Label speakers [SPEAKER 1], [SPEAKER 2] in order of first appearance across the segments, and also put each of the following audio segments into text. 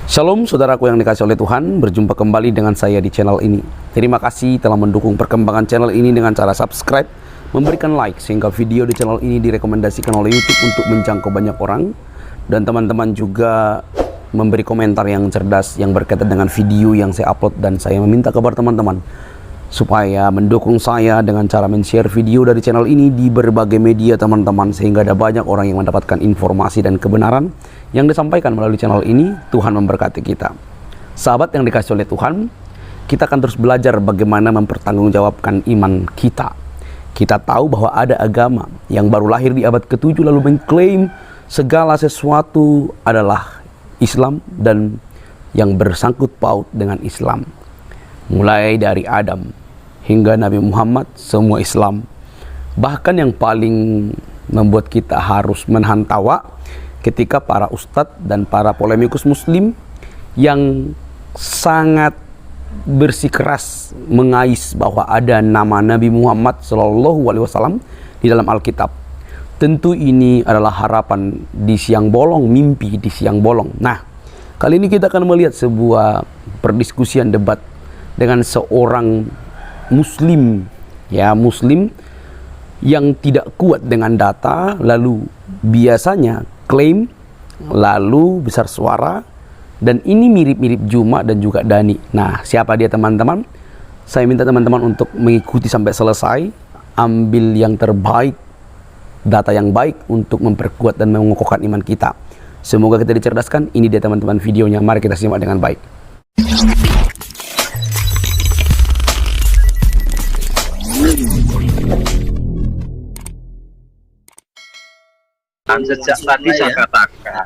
[SPEAKER 1] Shalom saudaraku yang dikasih oleh Tuhan, berjumpa kembali dengan saya di channel ini. Terima kasih telah mendukung perkembangan channel ini dengan cara subscribe, memberikan like, sehingga video di channel ini direkomendasikan oleh YouTube untuk menjangkau banyak orang. Dan teman-teman juga memberi komentar yang cerdas yang berkaitan dengan video yang saya upload. Dan saya meminta kabar teman-teman supaya mendukung saya dengan cara men-share video dari channel ini di berbagai media teman-teman, sehingga ada banyak orang yang mendapatkan informasi dan kebenaran yang disampaikan melalui channel ini. Tuhan memberkati kita. Sahabat yang dikasih oleh Tuhan, kita akan terus belajar bagaimana mempertanggungjawabkan iman kita. Kita tahu bahwa ada agama yang baru lahir di abad ke-7 lalu mengklaim segala sesuatu adalah Islam dan yang bersangkut paut dengan Islam. Mulai dari Adam hingga Nabi Muhammad, semua Islam. Bahkan yang paling membuat kita harus menahan tawa ketika para ustadz dan para polemikus muslim yang sangat bersikeras mengais bahwa ada nama Nabi Muhammad SAW di dalam Alkitab. Tentu ini adalah harapan di siang bolong, mimpi di siang bolong. Nah, kali ini kita akan melihat sebuah perdiskusian debat dengan seorang muslim yang tidak kuat dengan data, lalu biasanya klaim, lalu besar suara, dan ini mirip-mirip Juma dan juga Dani. Nah, siapa dia teman-teman? Saya minta teman-teman untuk mengikuti sampai selesai, ambil yang terbaik, data yang baik untuk memperkuat dan mengokohkan iman kita. Semoga kita dicerdaskan. Ini dia teman-teman videonya, mari kita simak dengan baik.
[SPEAKER 2] Sejak tadi saya katakan,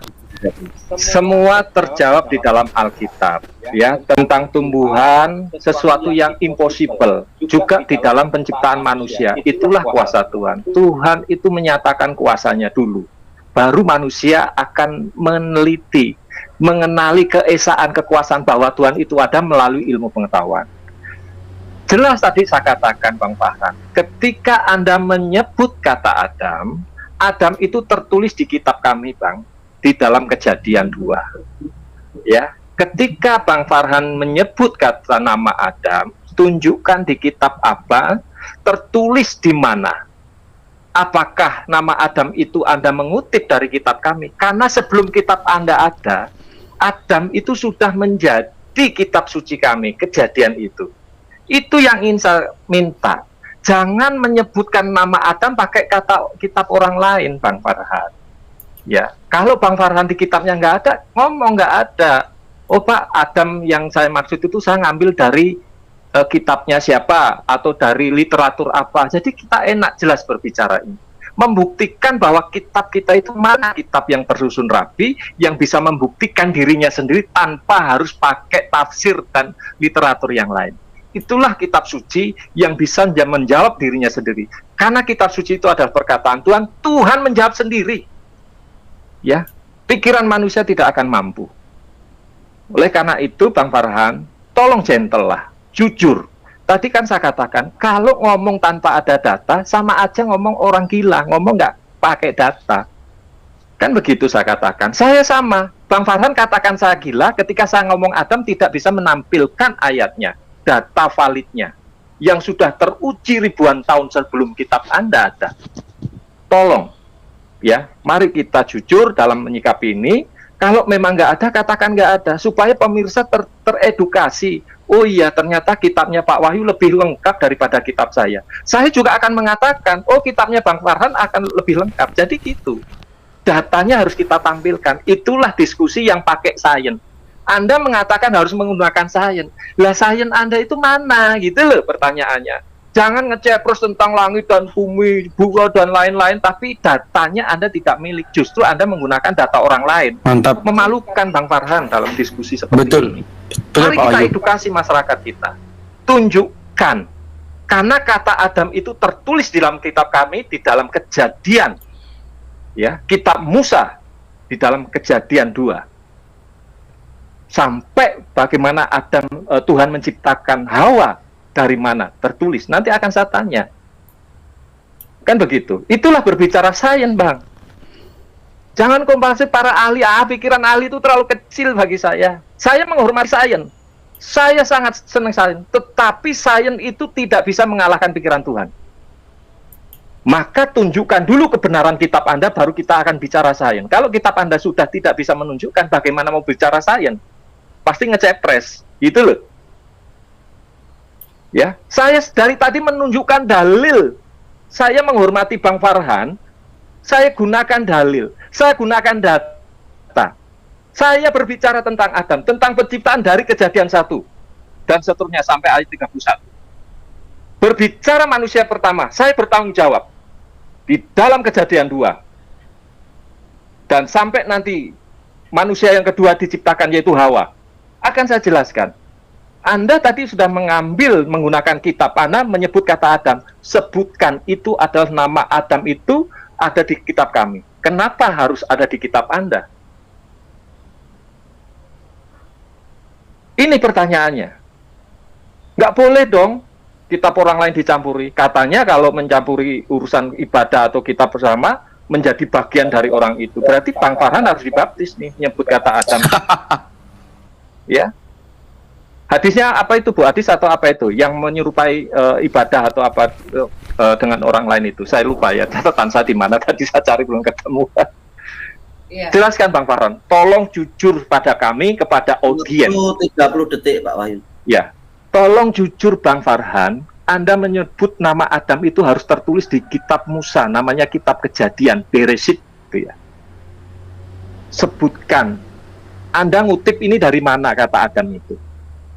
[SPEAKER 2] semua terjawab di dalam Alkitab, ya, tentang tumbuhan, sesuatu yang impossible, juga di dalam penciptaan manusia. Itulah kuasa Tuhan. Tuhan itu menyatakan kuasanya dulu, baru manusia akan meneliti, mengenali keesaan kekuasaan bahwa Tuhan itu ada melalui ilmu pengetahuan. Jelas tadi saya katakan, Bang Farhan, ketika Anda menyebut kata Adam, Adam itu tertulis di kitab kami, Bang, di dalam Kejadian 2. Ya, ketika Bang Farhan menyebut kata nama Adam, tunjukkan di kitab apa, tertulis di mana. Apakah nama Adam itu Anda mengutip dari kitab kami? Karena sebelum kitab Anda ada, Adam itu sudah menjadi kitab suci kami, Kejadian itu. Itu yang ingin saya minta. Jangan menyebutkan nama Adam pakai kata kitab orang lain, Bang Farhan. Ya, kalau Bang Farhan di kitabnya nggak ada, ngomong nggak ada. Oh Pak, Adam yang saya maksud itu saya ngambil dari kitabnya siapa atau dari literatur apa. Jadi kita enak jelas berbicara ini. Membuktikan bahwa kitab kita itu mana kitab yang tersusun rapi, yang bisa membuktikan dirinya sendiri tanpa harus pakai tafsir dan literatur yang lain. Itulah kitab suci yang bisa menjawab dirinya sendiri. Karena kitab suci itu adalah perkataan Tuhan, Tuhan menjawab sendiri. Ya, pikiran manusia tidak akan mampu. Oleh karena itu, Bang Farhan, tolong gentle lah, jujur. Tadi kan saya katakan, kalau ngomong tanpa ada data, sama aja ngomong orang gila, ngomong nggak pakai data. Kan begitu saya katakan. Saya sama, Bang Farhan katakan saya gila ketika saya ngomong Adam tidak bisa menampilkan ayatnya, data validnya yang sudah teruji ribuan tahun sebelum kitab Anda ada. Tolong ya, mari kita jujur dalam menyikapi ini. Kalau memang nggak ada, katakan nggak ada, supaya pemirsa teredukasi. Oh iya, ternyata kitabnya Pak Wahyu lebih lengkap daripada kitab saya. Saya juga akan mengatakan, oh kitabnya Bang Farhan akan lebih lengkap. Jadi gitu, datanya harus kita tampilkan. Itulah diskusi yang pakai sains. Anda mengatakan harus menggunakan sains. Lah sains Anda itu mana? Gitu loh pertanyaannya. Jangan ngecepros tentang langit dan bumi, buah dan lain-lain, tapi datanya Anda tidak milik. Justru Anda menggunakan data orang lain.
[SPEAKER 3] Mantap.
[SPEAKER 2] Memalukan Bang Farhan dalam diskusi seperti ini. Mari kita edukasi masyarakat kita. Tunjukkan. Karena kata Adam itu tertulis di dalam kitab kami, di dalam Kejadian. Ya, kitab Musa, di dalam Kejadian 2. Sampai bagaimana Adam, Tuhan menciptakan Hawa dari mana tertulis, nanti akan saya tanya. Kan begitu. Itulah berbicara sains, Bang. Jangan komparatif para ahli. Pikiran ahli itu terlalu kecil bagi saya. Saya menghormati sains. Saya sangat senang sains. Tetapi sains itu tidak bisa mengalahkan pikiran Tuhan. Maka tunjukkan dulu kebenaran kitab Anda, baru kita akan bicara sains. Kalau kitab Anda sudah tidak bisa menunjukkan, bagaimana mau bicara sains? Pasti ngecepres. Gitu loh. Ya, saya dari tadi menunjukkan dalil. Saya menghormati Bang Farhan. Saya gunakan dalil, saya gunakan data. Saya berbicara tentang Adam, tentang penciptaan dari kejadian 1 dan seterusnya sampai ayat 31. Berbicara manusia pertama, saya bertanggung jawab di dalam kejadian 2. Dan sampai nanti manusia yang kedua diciptakan, yaitu Hawa. Akan saya jelaskan. Anda tadi sudah mengambil menggunakan kitab Anda menyebut kata Adam. Sebutkan itu adalah nama Adam itu ada di kitab kami. Kenapa harus ada di kitab Anda? Ini pertanyaannya. Nggak boleh dong kitab orang lain dicampuri. Katanya kalau mencampuri urusan ibadah atau kitab bersama menjadi bagian dari orang itu. Berarti Bang Farhan harus dibaptis nih, nyebut kata Adam. Ya. Hadisnya apa itu, Bu? Hadis atau apa itu? Yang menyerupai ibadah atau apa dengan orang lain itu? Saya lupa ya, catatan saya di mana tadi saya cari belum ketemu. Iya. Jelaskan Bang Farhan, tolong jujur pada kami, kepada audiens.
[SPEAKER 3] 30 detik Pak Wahyu.
[SPEAKER 2] Ya, tolong jujur Bang Farhan, Anda menyebut nama Adam itu harus tertulis di kitab Musa, namanya kitab Kejadian, Bereshit, gitu ya. Sebutkan, Anda ngutip ini dari mana kata Adam itu?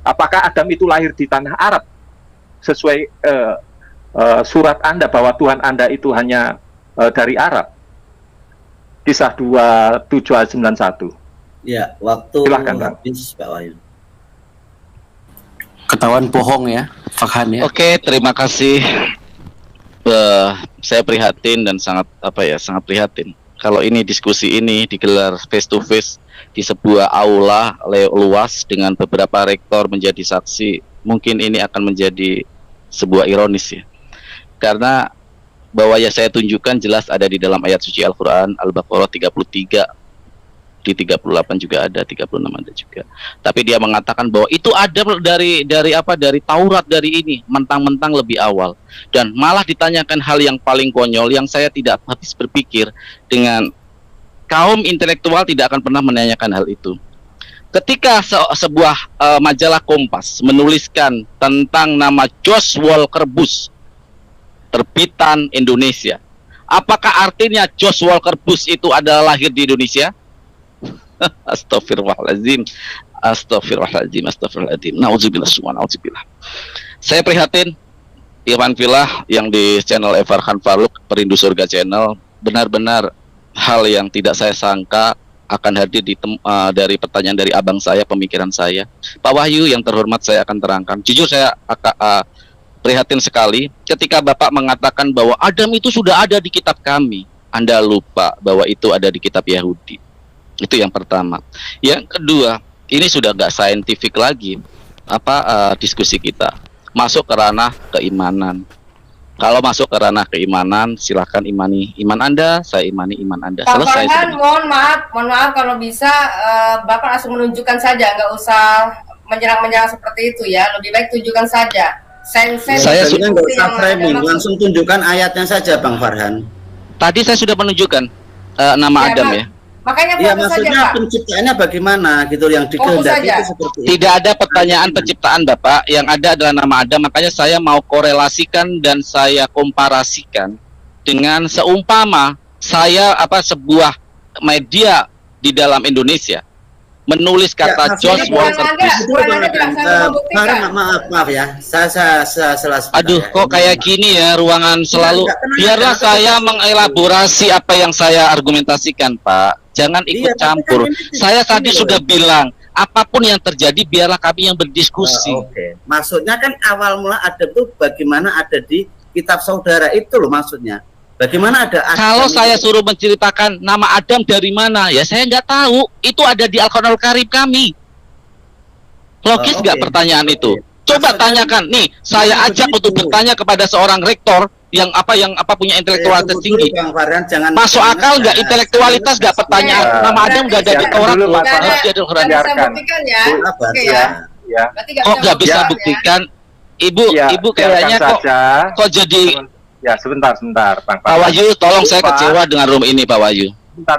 [SPEAKER 2] Apakah Adam itu lahir di tanah Arab? Sesuai surat Anda bahwa Tuhan Anda itu hanya dari Arab. Kisah 27 ayat 91.
[SPEAKER 3] Ya, waktu
[SPEAKER 2] Silahkan,
[SPEAKER 3] habis Pak Wahyu.
[SPEAKER 1] Ketahuan bohong ya, Farhan ya.
[SPEAKER 4] Oke, terima kasih. Saya prihatin dan sangat prihatin. Kalau ini diskusi ini digelar face to face di sebuah aula luas dengan beberapa rektor menjadi saksi, mungkin ini akan menjadi sebuah ironis ya. Karena bahwa yang saya tunjukkan jelas ada di dalam ayat suci Al-Quran, Al-Baqarah 33, di 38 juga ada, 36 ada juga. Tapi dia mengatakan bahwa itu ada dari Taurat, dari ini, mentang-mentang lebih awal. Dan malah ditanyakan hal yang paling konyol yang saya tidak habis berpikir, dengan kaum intelektual tidak akan pernah menanyakan hal itu. Ketika sebuah majalah Kompas menuliskan tentang nama Josh Walker Bush, terbitan Indonesia, apakah artinya Josh Walker Bush itu adalah lahir di Indonesia? Astagfirullahaladzim, astagfirullahaladzim. Nauzubillah, nauzubillah. Saya prihatin, Irfan Filah yang di channel Farhan Faruk, Perindu Surga Channel, benar-benar hal yang tidak saya sangka akan hadir dari pertanyaan dari abang saya, pemikiran saya. Pak Wahyu yang terhormat, saya akan terangkan. Jujur saya prihatin sekali ketika Bapak mengatakan bahwa Adam itu sudah ada di kitab kami. Anda lupa bahwa itu ada di kitab Yahudi. Itu yang pertama. Yang kedua, ini sudah gak saintifik lagi diskusi kita. Masuk ke ranah keimanan. Kalau masuk ke ranah keimanan, silahkan imani iman Anda, saya imani iman Anda.
[SPEAKER 5] Pak
[SPEAKER 4] Selesai.
[SPEAKER 5] Farhan, mohon maaf kalau bisa Bapak langsung menunjukkan saja, nggak usah menyerang-menyerang seperti itu ya. Lebih baik tunjukkan saja.
[SPEAKER 3] Saya sudah nggak usah framing, langsung tunjukkan ayatnya saja, Bang Farhan.
[SPEAKER 4] Tadi saya sudah menunjukkan nama
[SPEAKER 5] ya,
[SPEAKER 4] Adam ya.
[SPEAKER 5] Makanya
[SPEAKER 3] ya, maksudnya saja, penciptaannya bagaimana gitu, yang dikehendaki itu seperti itu.
[SPEAKER 4] Tidak ada pertanyaan penciptaan Bapak, yang ada adalah nama Adam. Makanya saya mau korelasikan dan saya komparasikan dengan seumpama saya sebuah media di dalam Indonesia menulis kata Josh Walker Bush.
[SPEAKER 3] Maaf ya, saya
[SPEAKER 4] aduh ya. Kok kayak gini ya ruangan selalu. Biarlah saya mengelaborasi apa yang saya argumentasikan, Pak. Jangan ikut campur. Saya tadi sudah bilang, apapun yang terjadi biarlah kami yang berdiskusi.
[SPEAKER 3] Oke. Maksudnya kan awal mula ada tuh bagaimana ada di kitab saudara itu loh maksudnya. Bagaimana ada Adam?
[SPEAKER 4] Kalau saya suruh menceritakan nama Adam dari mana, ya saya nggak tahu. Itu ada di Al-Quranul Karim kami. Logis nggak pertanyaan itu? Coba tanyakan. Nih, saya ajak untuk bertanya kepada seorang rektor yang apa punya intelektualitas
[SPEAKER 3] Tunggu dulu,
[SPEAKER 4] tinggi.
[SPEAKER 3] Bang Farhan, jangan
[SPEAKER 4] Masuk akal nggak
[SPEAKER 3] jangan-
[SPEAKER 4] intelektualitas nggak pertanyaan
[SPEAKER 2] Ya.
[SPEAKER 4] nama Adam nggak ada di
[SPEAKER 2] Jangan
[SPEAKER 4] Taurat
[SPEAKER 2] dulu,
[SPEAKER 4] loh,
[SPEAKER 2] Pak
[SPEAKER 4] harus
[SPEAKER 2] Farhan.
[SPEAKER 4] di Al-Quran.
[SPEAKER 5] Nggak bisa
[SPEAKER 2] Biarkan.
[SPEAKER 5] buktikan ya.
[SPEAKER 3] Sabar,
[SPEAKER 5] Oke
[SPEAKER 3] ya.
[SPEAKER 5] ya.
[SPEAKER 2] Ya,
[SPEAKER 5] Berarti
[SPEAKER 4] Kok nggak bisa
[SPEAKER 5] buktikan ya.
[SPEAKER 4] buktikan? Ibu,
[SPEAKER 2] ya,
[SPEAKER 4] ibu
[SPEAKER 2] biarkan
[SPEAKER 4] kayaknya
[SPEAKER 2] saja.
[SPEAKER 4] kok jadi
[SPEAKER 2] Ya, sebentar, Bang
[SPEAKER 4] Pak Wahyu, tolong saya
[SPEAKER 2] Pak.
[SPEAKER 4] kecewa dengan room ini Pak Wahyu.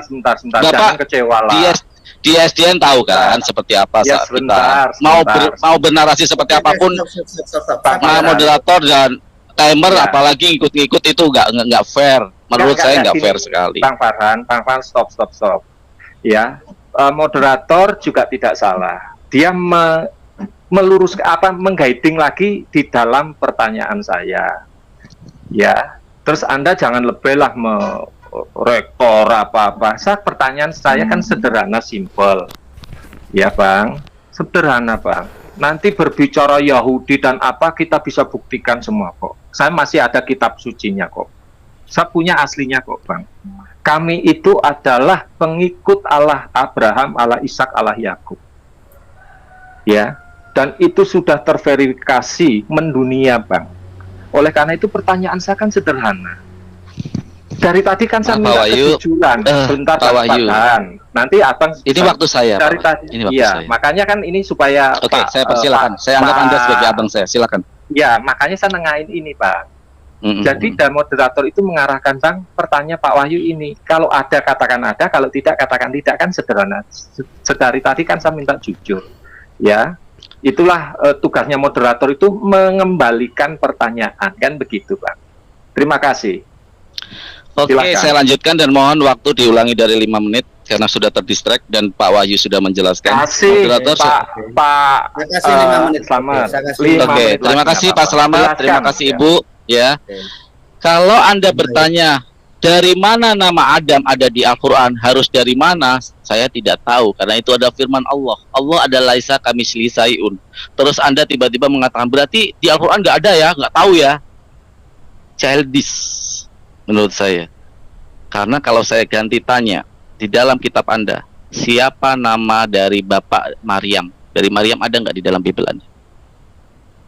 [SPEAKER 2] Sebentar.
[SPEAKER 4] Bapak,
[SPEAKER 2] Jangan kecewa lah.
[SPEAKER 4] Di SDN tahu kan seperti apa
[SPEAKER 2] Ya,
[SPEAKER 4] saat
[SPEAKER 2] sebentar,
[SPEAKER 4] kita
[SPEAKER 2] sebentar.
[SPEAKER 4] mau bernarasi seperti
[SPEAKER 3] Oke,
[SPEAKER 4] apapun,
[SPEAKER 3] stop.
[SPEAKER 2] Pak
[SPEAKER 4] nah,
[SPEAKER 2] Farhan.
[SPEAKER 4] moderator dan timer
[SPEAKER 2] Ya.
[SPEAKER 4] apalagi ikut-ikut itu nggak fair. Menurut saya nggak
[SPEAKER 2] gini,
[SPEAKER 4] fair sekali.
[SPEAKER 2] Bang Farhan, stop. Ya, moderator juga tidak salah. Dia meluruskan mengguiding lagi di dalam pertanyaan saya. Ya, terus Anda jangan lebih lah rektor apa-apa. Pertanyaan saya kan sederhana, simpel. Ya, Bang. Sederhana, Bang. Nanti berbicara Yahudi dan apa kita bisa buktikan semua kok. Saya masih ada kitab sucinya kok. Saya punya aslinya kok, Bang. Kami itu adalah pengikut Allah Abraham, Allah Ishak, Allah Yakub. Ya, dan itu sudah terverifikasi mendunia, Bang. Oleh karena itu pertanyaan saya kan sederhana. Dari tadi kan saya
[SPEAKER 4] Pak
[SPEAKER 2] minta
[SPEAKER 4] Wahyu,
[SPEAKER 2] kejujuran. Bentar,
[SPEAKER 4] Pak Wahyu.
[SPEAKER 2] Nanti Abang
[SPEAKER 4] Ini waktu saya.
[SPEAKER 2] dari
[SPEAKER 4] Pak.
[SPEAKER 2] tadi.
[SPEAKER 4] Ini waktu
[SPEAKER 2] Iya,
[SPEAKER 4] saya.
[SPEAKER 2] makanya kan ini supaya
[SPEAKER 4] Oke, saya persilakan. Saya anggap Anda sebagai abang saya. Silakan.
[SPEAKER 2] Ya, makanya saya nengahin ini, Pak.
[SPEAKER 4] Mm-mm.
[SPEAKER 2] Jadi dan moderator itu mengarahkan, Bang, pertanyaan Pak Wahyu ini. Kalau ada katakan ada, kalau tidak katakan tidak, kan sederhana. Sedari tadi kan saya minta jujur. Ya. Itulah tugasnya moderator itu mengembalikan pertanyaan, kan begitu, Bang. Terima kasih.
[SPEAKER 4] Oke,
[SPEAKER 2] Silakan.
[SPEAKER 4] saya lanjutkan dan mohon waktu diulangi dari 5 menit karena sudah terdistract dan Pak Wahyu sudah menjelaskan.
[SPEAKER 2] Kasih
[SPEAKER 4] Moderator,
[SPEAKER 2] Pak
[SPEAKER 3] Terima kasih 5 menit.
[SPEAKER 2] Selamat.
[SPEAKER 3] Saya kasih
[SPEAKER 2] 5
[SPEAKER 4] Oke,
[SPEAKER 2] menit
[SPEAKER 4] terima
[SPEAKER 2] lagi,
[SPEAKER 4] kasih
[SPEAKER 2] nggak
[SPEAKER 4] Pak
[SPEAKER 2] apa-apa.
[SPEAKER 4] Selamat,
[SPEAKER 2] Silakan,
[SPEAKER 4] terima kasih
[SPEAKER 2] ya.
[SPEAKER 4] Ibu. Ya,
[SPEAKER 3] Oke.
[SPEAKER 4] kalau Anda bertanya dari mana nama Adam ada di Al-Quran, harus dari mana? Saya tidak tahu karena itu ada firman Allah. Allah adalah laisa kamitslihi syai'un. Terus Anda tiba-tiba mengatakan berarti di Al-Quran nggak ada ya, nggak tahu ya? Childish menurut saya. Karena kalau saya ganti tanya di dalam kitab Anda, siapa nama dari Bapak Maryam? Dari Maryam ada nggak di dalam Bible Anda?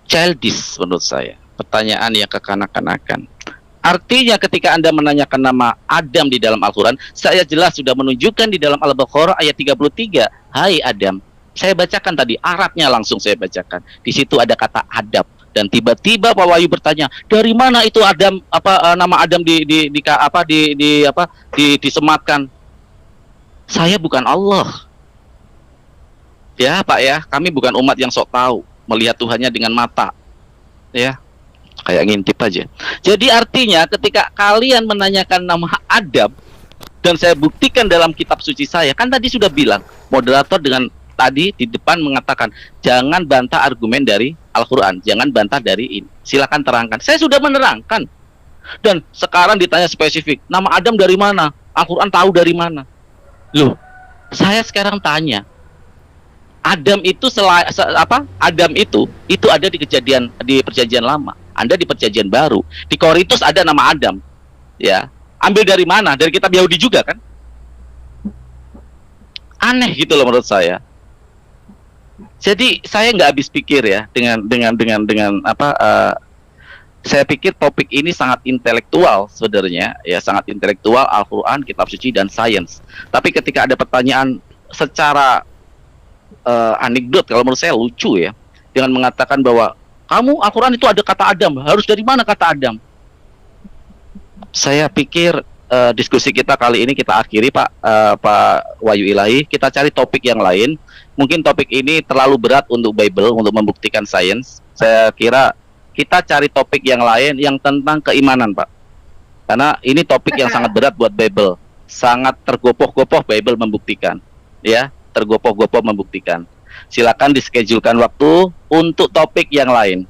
[SPEAKER 4] Childish menurut saya. Pertanyaan yang kekanak-kanakan. Artinya ketika Anda menanyakan nama Adam di dalam Al-Quran, saya jelas sudah menunjukkan di dalam Al-Baqarah ayat 33. Hai Adam. Saya bacakan tadi, Arabnya langsung saya bacakan. Di situ ada kata Adab. Dan tiba-tiba Pak Wahyu bertanya, dari mana itu Adam nama Adam disematkan? Saya bukan Allah. Ya, Pak ya, kami bukan umat yang sok tahu, melihat Tuhannya dengan mata. Ya. Kayak ngintip aja. Jadi artinya ketika kalian menanyakan nama Adam dan saya buktikan dalam kitab suci saya, kan tadi sudah bilang moderator dengan tadi di depan mengatakan jangan bantah argumen dari Al-Quran, jangan bantah dari ini. Silakan terangkan. Saya sudah menerangkan. Dan sekarang ditanya spesifik, nama Adam dari mana? Al-Quran tahu dari mana? Loh, saya sekarang tanya, Adam itu Adam itu ada di perjanjian lama. Anda di perjanjian baru. Di Korintus ada nama Adam. Ya. Ambil dari mana? Dari kitab Yahudi juga kan? Aneh gitu loh menurut saya. Jadi saya nggak habis pikir ya saya pikir topik ini sangat intelektual sebenarnya, ya sangat intelektual, Al-Quran, kitab suci dan sains. Tapi ketika ada pertanyaan secara anekdot, kalau menurut saya lucu ya, dengan mengatakan bahwa kamu Al-Quran itu ada kata Adam, harus dari mana kata Adam? Saya pikir diskusi kita kali ini kita akhiri Pak Wahyu Ilahi, kita cari topik yang lain. Mungkin topik ini terlalu berat untuk Bible, untuk membuktikan sains. Saya kira kita cari topik yang lain yang tentang keimanan, Pak. Karena ini topik yang sangat berat buat Bible. Sangat tergopoh-gopoh Bible membuktikan. Ya, tergopoh-gopoh membuktikan. Silakan dischedulkan waktu untuk topik yang lain.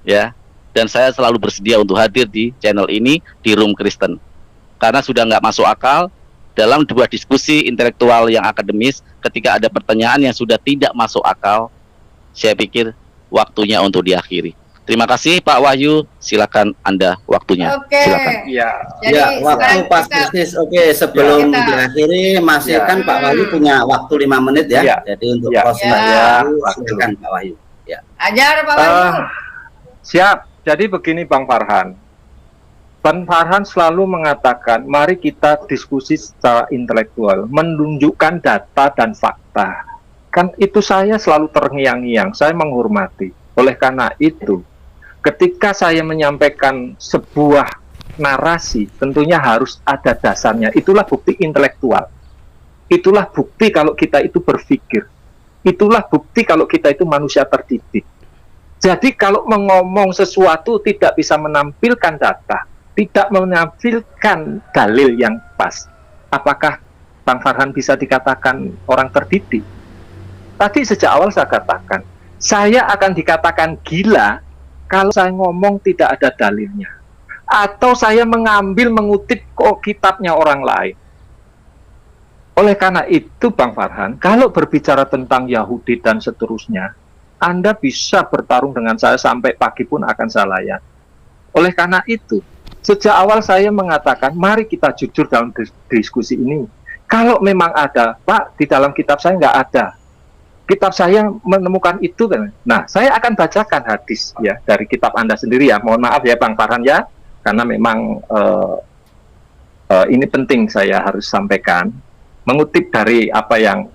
[SPEAKER 4] Ya, dan saya selalu bersedia untuk hadir di channel ini, di Room Kristen. Karena sudah nggak masuk akal dalam dua diskusi intelektual yang akademis, ketika ada pertanyaan yang sudah tidak masuk akal, saya pikir waktunya untuk diakhiri. Terima kasih Pak Wahyu, silakan Anda waktunya.
[SPEAKER 5] Oke.
[SPEAKER 4] Silakan.
[SPEAKER 2] Iya.
[SPEAKER 5] Jadi
[SPEAKER 3] Ya, waktu
[SPEAKER 5] sekarang
[SPEAKER 3] pas
[SPEAKER 5] kita-
[SPEAKER 3] bisnis. Oke, sebelum
[SPEAKER 5] Ya, kita-
[SPEAKER 3] diakhiri masih
[SPEAKER 2] Ya.
[SPEAKER 3] kan Pak Wahyu punya waktu 5 menit ya.
[SPEAKER 2] Ya.
[SPEAKER 3] Jadi untuk
[SPEAKER 2] Ya.
[SPEAKER 3] closing
[SPEAKER 5] Ya.
[SPEAKER 3] dulu, silakan Pak Wahyu. Ya.
[SPEAKER 5] Ajar Pak Wahyu.
[SPEAKER 2] Siap. Jadi begini Bang Farhan. Bang Farhan selalu mengatakan, mari kita diskusi secara intelektual, menunjukkan data dan fakta. Kan itu saya selalu terngiang-ngiang, saya menghormati. Oleh karena itu, ketika saya menyampaikan sebuah narasi, tentunya harus ada dasarnya. Itulah bukti intelektual. Itulah bukti kalau kita itu berpikir. Itulah bukti kalau kita itu manusia terdidik. Jadi kalau mengomong sesuatu tidak bisa menampilkan data, tidak menampilkan dalil yang pas, apakah Bang Farhan bisa dikatakan orang terdidik? Tadi sejak awal saya katakan, saya akan dikatakan gila kalau saya ngomong tidak ada dalilnya, atau saya mengutip kitabnya orang lain. Oleh karena itu Bang Farhan, kalau berbicara tentang Yahudi dan seterusnya, Anda bisa bertarung dengan saya sampai pagi pun akan saya layan. Oleh karena itu, sejak awal saya mengatakan, mari kita jujur dalam diskusi ini. Kalau memang ada, Pak, di dalam kitab saya nggak ada. Kitab saya menemukan itu. Nah, saya akan bacakan hadis ya dari kitab Anda sendiri ya. Mohon maaf ya Bang Farhan ya, karena memang ini penting saya harus sampaikan. Mengutip dari apa yang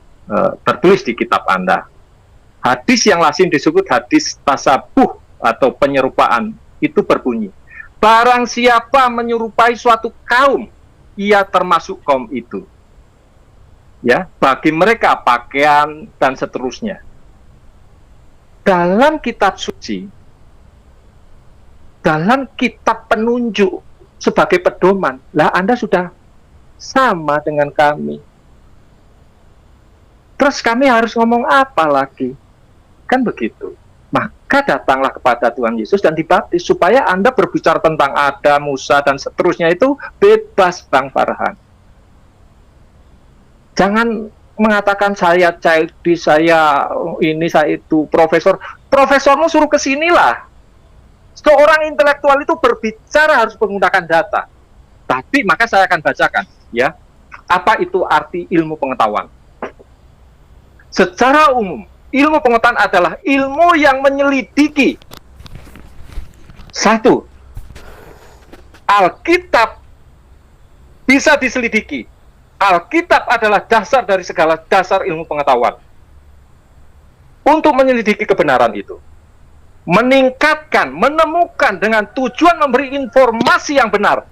[SPEAKER 2] tertulis di kitab Anda. Hadis yang lazim disebut hadis tasabuh atau penyerupaan itu berbunyi, barang siapa menyerupai suatu kaum, ia termasuk kaum itu. Ya, bagi mereka pakaian dan seterusnya. Dalam kitab suci, dalam kitab penunjuk sebagai pedoman, lah Anda sudah sama dengan kami. Terus kami harus ngomong apa lagi? Kan begitu. Maka datanglah kepada Tuhan Yesus dan dibaptis supaya Anda berbicara tentang Adam, Musa dan seterusnya itu bebas Bang Farhan. Jangan mengatakan saya childish, saya ini, saya itu, profesor. Profesormu suruh ke sinilah. Seorang intelektual itu berbicara harus menggunakan data. Tapi maka saya akan bacakan ya. Apa itu arti ilmu pengetahuan? Secara umum, ilmu pengetahuan adalah ilmu yang menyelidiki. Satu, Alkitab bisa diselidiki. Alkitab adalah dasar dari segala dasar ilmu pengetahuan. Untuk menyelidiki kebenaran itu, meningkatkan, menemukan dengan tujuan memberi informasi yang benar,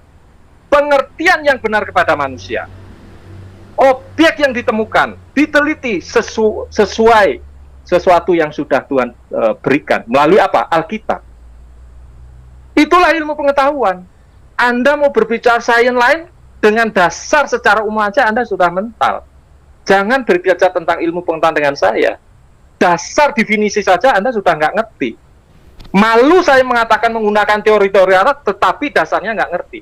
[SPEAKER 2] pengertian yang benar kepada manusia. Objek yang ditemukan, diteliti sesuai sesuatu yang sudah Tuhan berikan. Melalui apa? Alkitab. Itulah ilmu pengetahuan. Anda mau berbicara sains lain, dengan dasar secara umum aja Anda sudah mental. Jangan berbicara tentang ilmu pengetahuan dengan saya. Dasar definisi saja Anda sudah nggak ngerti. Malu saya mengatakan menggunakan teori-teori Arab, tetapi dasarnya nggak ngerti.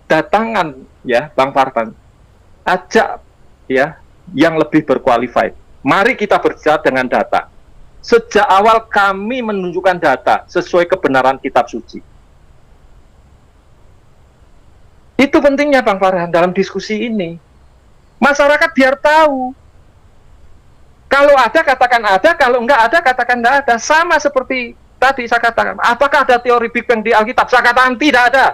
[SPEAKER 2] Datangan ya Bang Farhan, ajak ya yang lebih berqualified. Mari kita berbicara dengan data. Sejak awal kami menunjukkan data sesuai kebenaran kitab suci. Itu pentingnya Bang Farhan dalam diskusi ini. Masyarakat biar tahu. Kalau ada katakan ada, kalau enggak ada katakan enggak ada. Sama seperti tadi saya katakan. Apakah ada teori Big Bang di Alkitab? Saya katakan tidak ada.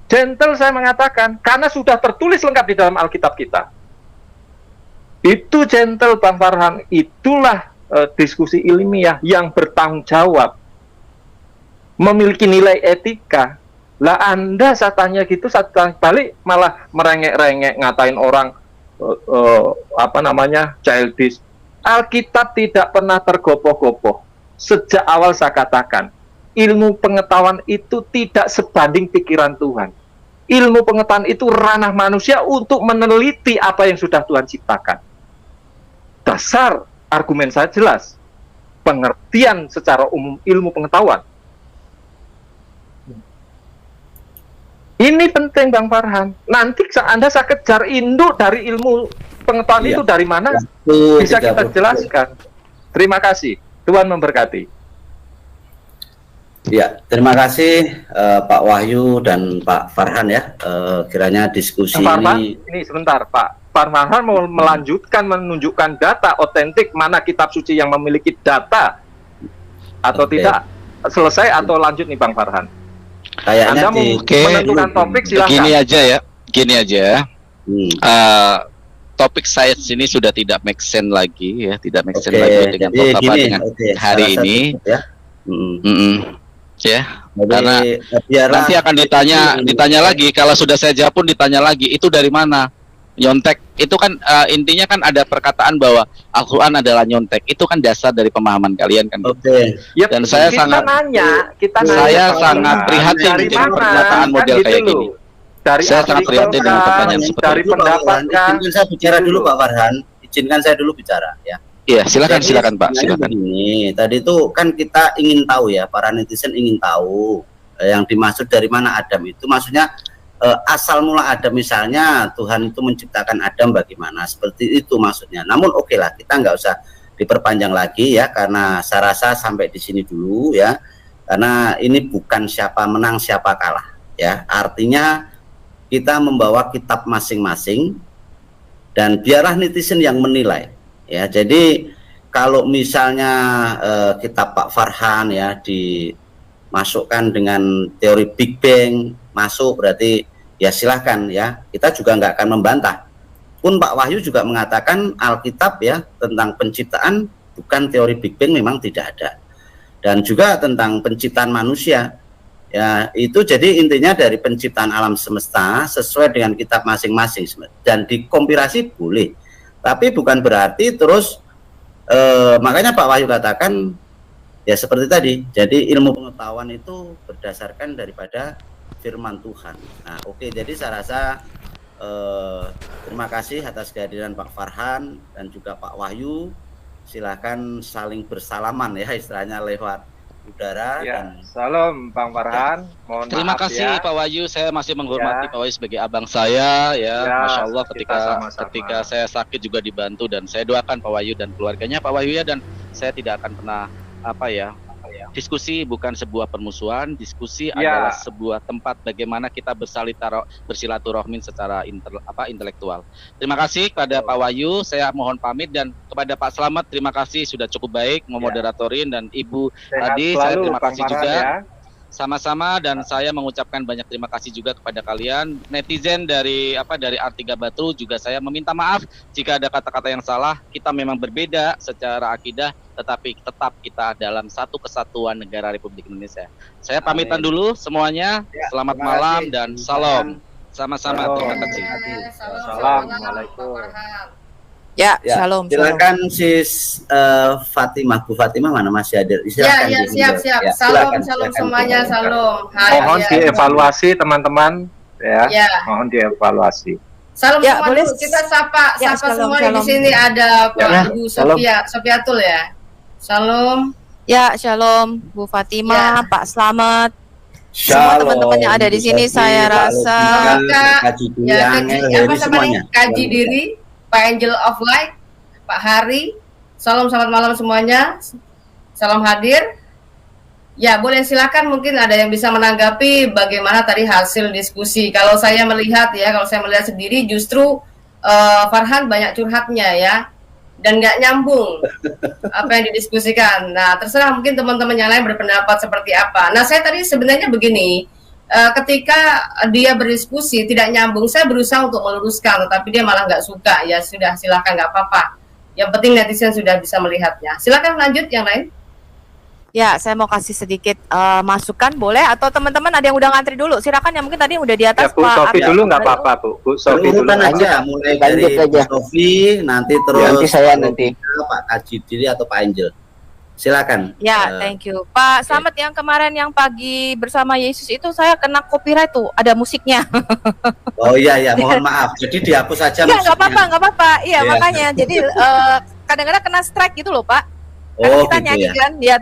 [SPEAKER 2] Gentle saya mengatakan, karena sudah tertulis lengkap di dalam Alkitab kita. Itu gentle Bang Farhan, itulah diskusi ilmiah yang bertanggung jawab, memiliki nilai etika. Lah Anda saya tanya gitu, saya tanya balik malah merengek-rengek ngatain orang childish. Alkitab tidak pernah tergopoh-gopoh. Sejak awal saya katakan, ilmu pengetahuan itu tidak sebanding pikiran Tuhan. Ilmu pengetahuan itu ranah manusia untuk meneliti apa yang sudah Tuhan ciptakan. Dasar argumen saya jelas. Pengertian secara umum ilmu pengetahuan. Ini penting Bang Farhan. Nanti Anda saya kejar induk dari ilmu pengetahuan itu dari mana? Bisa kita jelaskan. Terima kasih. Tuhan memberkati.
[SPEAKER 3] Ya, terima kasih Pak Wahyu dan Pak Farhan ya. Kiranya diskusi
[SPEAKER 2] ini sebentar Pak Farhan mau melanjutkan menunjukkan data otentik mana kitab suci yang memiliki data atau tidak. selesai atau lanjut nih Bang Farhan?
[SPEAKER 3] Kayaknya
[SPEAKER 2] Anda mau menentukan topik silakan.
[SPEAKER 4] Gini aja. Topik saya sini sudah tidak make sense lagi ya, tidak make sense lagi dengan dengan hari ini. Ya. Ya,
[SPEAKER 3] Jadi,
[SPEAKER 4] karena nanti akan ditanya lagi. Kalau sudah saya jawab pun ditanya lagi, itu dari mana? Nyontek itu kan intinya kan ada perkataan bahwa Al-Quran adalah nyontek. Itu kan dasar dari pemahaman kalian kan.
[SPEAKER 2] Yep,
[SPEAKER 4] Dan saya sangat prihatin dengan pernyataan model kayak gini. Saya sangat prihatin dengan pertanyaan seperti
[SPEAKER 2] dari
[SPEAKER 4] itu.
[SPEAKER 2] pendapat kan.
[SPEAKER 3] Izinkan saya bicara dulu Pak Farhan. Izinkan saya dulu bicara ya.
[SPEAKER 4] Iya, silakan Pak, silakan.
[SPEAKER 3] Ini tadi itu kan kita ingin tahu ya, para netizen ingin tahu yang dimaksud dari mana Adam itu, maksudnya asal mula Adam misalnya Tuhan itu menciptakan Adam bagaimana, seperti itu maksudnya. Namun oke lah, kita nggak usah diperpanjang lagi ya, karena saya rasa sampai di sini dulu ya, karena ini bukan siapa menang siapa kalah ya, artinya kita membawa kitab masing-masing dan biarlah netizen yang menilai. Ya, jadi kalau misalnya kitab Pak Farhan ya dimasukkan dengan teori Big Bang masuk, berarti ya silahkan ya, kita juga nggak akan membantah. Pun Pak Wahyu juga mengatakan Alkitab ya tentang penciptaan bukan teori Big Bang memang tidak ada, dan juga tentang penciptaan manusia ya, itu jadi intinya dari penciptaan alam semesta sesuai dengan kitab masing-masing, dan dikompilasi boleh. Tapi bukan berarti terus makanya Pak Wahyu katakan ya seperti tadi. Jadi ilmu pengetahuan itu berdasarkan daripada firman Tuhan. Nah, oke, jadi saya rasa terima kasih atas kehadiran Pak Farhan dan juga Pak Wahyu. Silakan saling bersalaman ya, istilahnya lewat udara.
[SPEAKER 2] Ya, salam Bang Farhan. Mohon
[SPEAKER 4] Terima
[SPEAKER 2] maaf
[SPEAKER 4] kasih
[SPEAKER 2] ya.
[SPEAKER 4] Pak Wahyu, saya masih menghormati Pak Wahyu sebagai abang saya ya. Masya Allah, ketika saya sakit juga dibantu, dan saya doakan Pak Wahyu dan keluarganya Pak Wahyu ya, dan saya tidak akan pernah diskusi bukan sebuah permusuhan, diskusi adalah sebuah tempat bagaimana kita bersilaturahmi secara intelektual. Terima kasih kepada Pak Wahyu, saya mohon pamit, dan kepada Pak Slamet terima kasih sudah cukup baik memoderatorin, dan Ibu tadi saya terima kasih juga. Sama-sama, dan saya mengucapkan banyak terima kasih juga kepada kalian netizen dari R3 Batu. Juga saya meminta maaf jika ada kata-kata yang salah. Kita memang berbeda secara akidah, tetapi tetap kita dalam satu kesatuan negara Republik Indonesia. Saya pamitan dulu semuanya. Selamat malam dan salam. Sama-sama, terima kasih.
[SPEAKER 2] Assalamualaikum.
[SPEAKER 6] Ya, shalom.
[SPEAKER 3] Silakan Sis Fatimah, Bu Fatimah mana masih hadir?
[SPEAKER 5] Silakan, siap. Ya, salam semuanya, salam.
[SPEAKER 2] Mohon dievaluasi teman-teman ya. Mohon dievaluasi.
[SPEAKER 5] Salam semua dulu. Kita sapa semua di sini, ada Pak Ibu Sofiatul ya. Salam.
[SPEAKER 6] Ya, shalom Bu Fatimah, Pak Slamet. Semua teman-teman yang ada di sini saya rasa
[SPEAKER 5] kaji diri, Pak Angel of Light, Pak Hari. Salam, selamat malam semuanya. Salam hadir. Ya, boleh silakan, mungkin ada yang bisa menanggapi bagaimana tadi hasil diskusi. Kalau saya melihat sendiri justru Farhan banyak curhatnya ya, dan nggak nyambung apa yang didiskusikan. Nah, terserah mungkin teman-teman yang lain berpendapat seperti apa. Nah, saya tadi sebenarnya begini, ketika dia berdiskusi tidak nyambung, saya berusaha untuk meluruskan, tetapi dia malah nggak suka. Ya sudah, silakan, nggak apa-apa. Yang penting netizen sudah bisa melihatnya. Silakan lanjut yang lain.
[SPEAKER 6] Ya, saya mau kasih sedikit masukan, boleh? Atau teman-teman ada yang udah ngantri dulu? Silakan, yang mungkin tadi yang udah di atas.
[SPEAKER 2] Ya, Bu Sofi dulu nggak apa-apa, Bu Sofi dulu
[SPEAKER 3] aja. Mulai dari Bu Sofi, nanti terus nanti saya Pak Kaji Diri atau Pak Angel. Silakan.
[SPEAKER 6] Ya, thank you. Pak Slamet, yang kemarin yang pagi bersama Yesus itu saya kena copyright tuh, ada musiknya.
[SPEAKER 3] Oh iya, mohon maaf. Jadi dihapus saja
[SPEAKER 6] musiknya. Nggak apa-apa. Iya, makanya. Jadi kadang-kadang kena strike gitu loh, Pak. Karena kita nyanyi kan, ya,